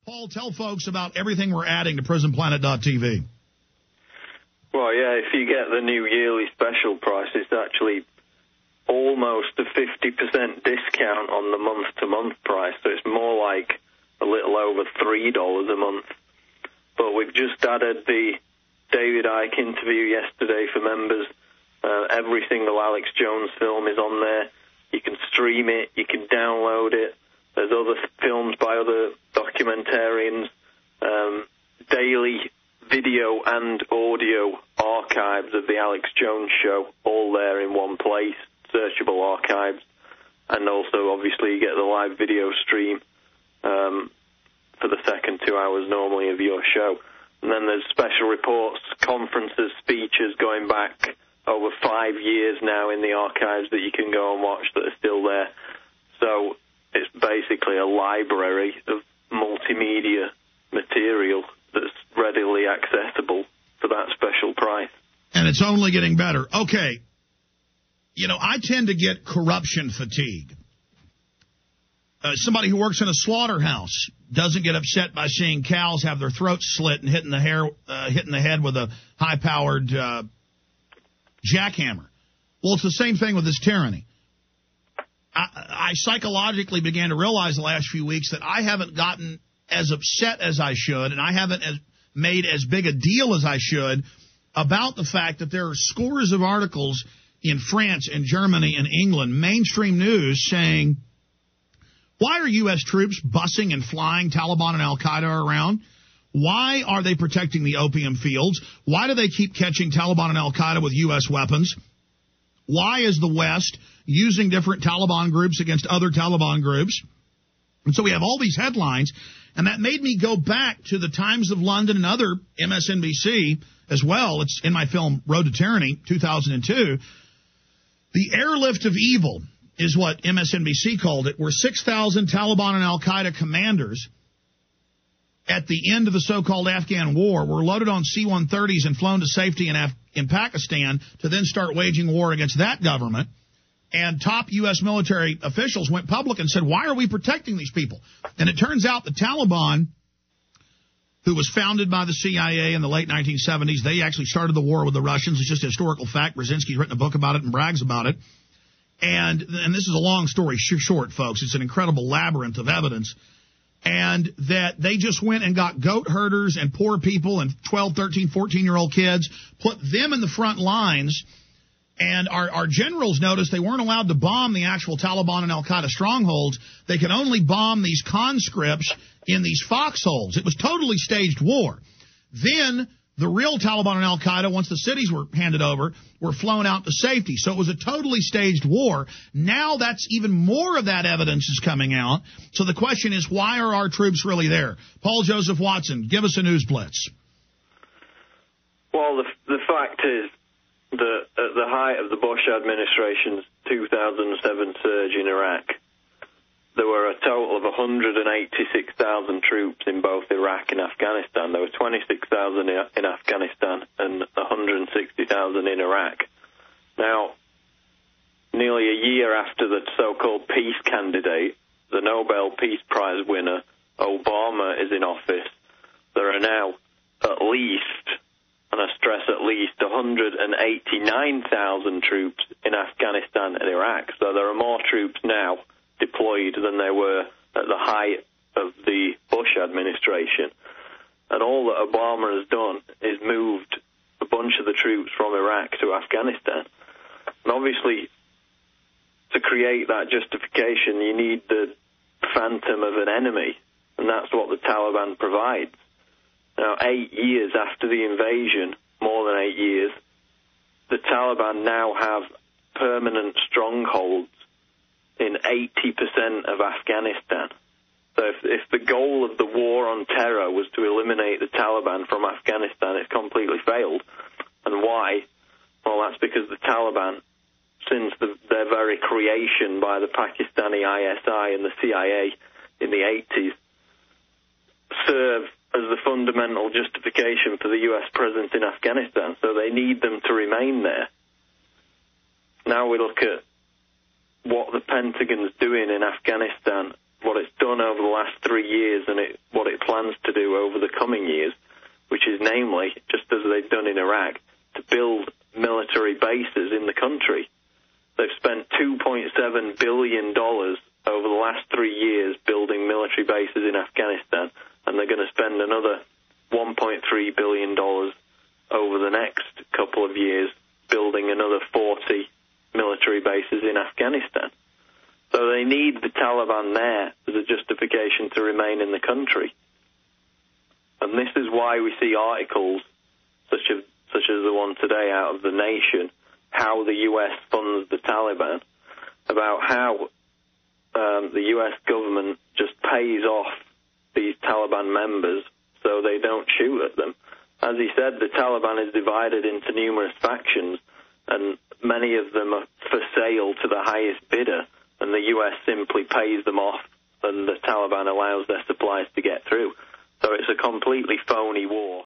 Paul, tell folks about everything we're adding to PrisonPlanet.tv. Well, yeah, if you get the new yearly special price, it's actually almost a 50% discount on the month-to-month price, so it's more like a little over $3 a month. But we've just added the David Icke interview yesterday for members. Every single Alex Jones film is on there. You can stream it, you can download it. There's other films by other documentarians, daily video and audio archives of the Alex Jones show, all there in one place, searchable archives. And also, obviously, you get the live video stream for the second 2 hours normally of your show. And then there's special reports, conferences, speeches going back over 5 years now in the archives that you can go and watch that are still there. So it's basically a library of multimedia material that's readily accessible for that special price. And it's only getting better. Okay. You know, I tend to get corruption fatigue. Somebody who works in a slaughterhouse doesn't get upset by seeing cows have their throats slit and hitting the head with a high-powered jackhammer. Well, it's the same thing with this tyranny. I psychologically began to realize the last few weeks that I haven't gotten as upset as I should, and I haven't made as big a deal as I should about the fact that there are scores of articles in France and Germany and England, mainstream news, saying, why are U.S. troops busing and flying Taliban and al-Qaeda around? Why are they protecting the opium fields? Why do they keep catching Taliban and al-Qaeda with U.S. weapons? Why is the West using different Taliban groups against other Taliban groups? And so we have all these headlines, and that made me go back to the Times of London and other MSNBC as well. It's in my film Road to Tyranny, 2002. The airlift of evil is what MSNBC called it, where 6,000 Taliban and al-Qaeda commanders at the end of the so-called Afghan war were loaded on C-130s and flown to safety in Pakistan to then start waging war against that government. And top U.S. military officials went public and said, why are we protecting these people? And it turns out the Taliban, who was founded by the CIA in the late 1970s, they actually started the war with the Russians. It's just a historical fact. Brzezinski's written a book about it and brags about it. And this is a long story short, folks. It's an incredible labyrinth of evidence. And that they just went and got goat herders and poor people and 12, 13, 14-year-old kids, put them in the front lines. And our generals noticed they weren't allowed to bomb the actual Taliban and al-Qaeda strongholds. They could only bomb these conscripts in these foxholes. It was totally staged war. Then the real Taliban and al-Qaeda, once the cities were handed over, were flown out to safety. So it was a totally staged war. Now that's even more of that evidence is coming out. So the question is, why are our troops really there? Paul Joseph Watson, give us a news blitz. Well, the fact is that at the height of the Bush administration's 2007 surge in Iraq, there were a total of 186,000 troops in both Iraq and Afghanistan. There were 26,000 in Afghanistan and 160,000 in Iraq. Now, nearly a year after the so-called peace candidate, the Nobel Peace Prize winner, Obama, is in office, there are now at least, and I stress at least, 189,000 troops in Afghanistan and Iraq. So there are more troops now deployed than there were at the height of the Bush administration. And all that Obama has done is moved a bunch of the troops from Iraq to Afghanistan. And obviously, to create that justification, you need the phantom of an enemy, and that's what the Taliban provides. Now, 8 years after the invasion, more than 8 years, the Taliban now have permanent strongholds in 80% of Afghanistan. So if the goal of the war on terror was to eliminate the Taliban from Afghanistan, it's completely failed. And why? Well, that's because the Taliban, since their very creation by the Pakistani ISI and the CIA in the 80s, serve as the fundamental justification for the U.S. presence in Afghanistan. So they need them to remain there. Now we look at what the Pentagon's doing in Afghanistan, what it's done over the last 3 years, and what it plans plans to do over the coming years, which is namely, just as they've done in Iraq, to build military bases in the country. They've spent $2.7 billion over the last 3 years building military bases in Afghanistan, and they're going to spend another $1.3 billion over the next couple of years building another 40 military bases in Afghanistan. So they need the Taliban there as a justification to remain in the country. And this is why we see articles such as the one today out of The Nation, how the U.S. funds the Taliban, about how the U.S. government just pays off these Taliban members so they don't shoot at them. As he said, the Taliban is divided into numerous factions, and many of them are for sale to the highest bidder, and the U.S. simply pays them off, and the Taliban allows their supplies to get through. So it's a completely phony war.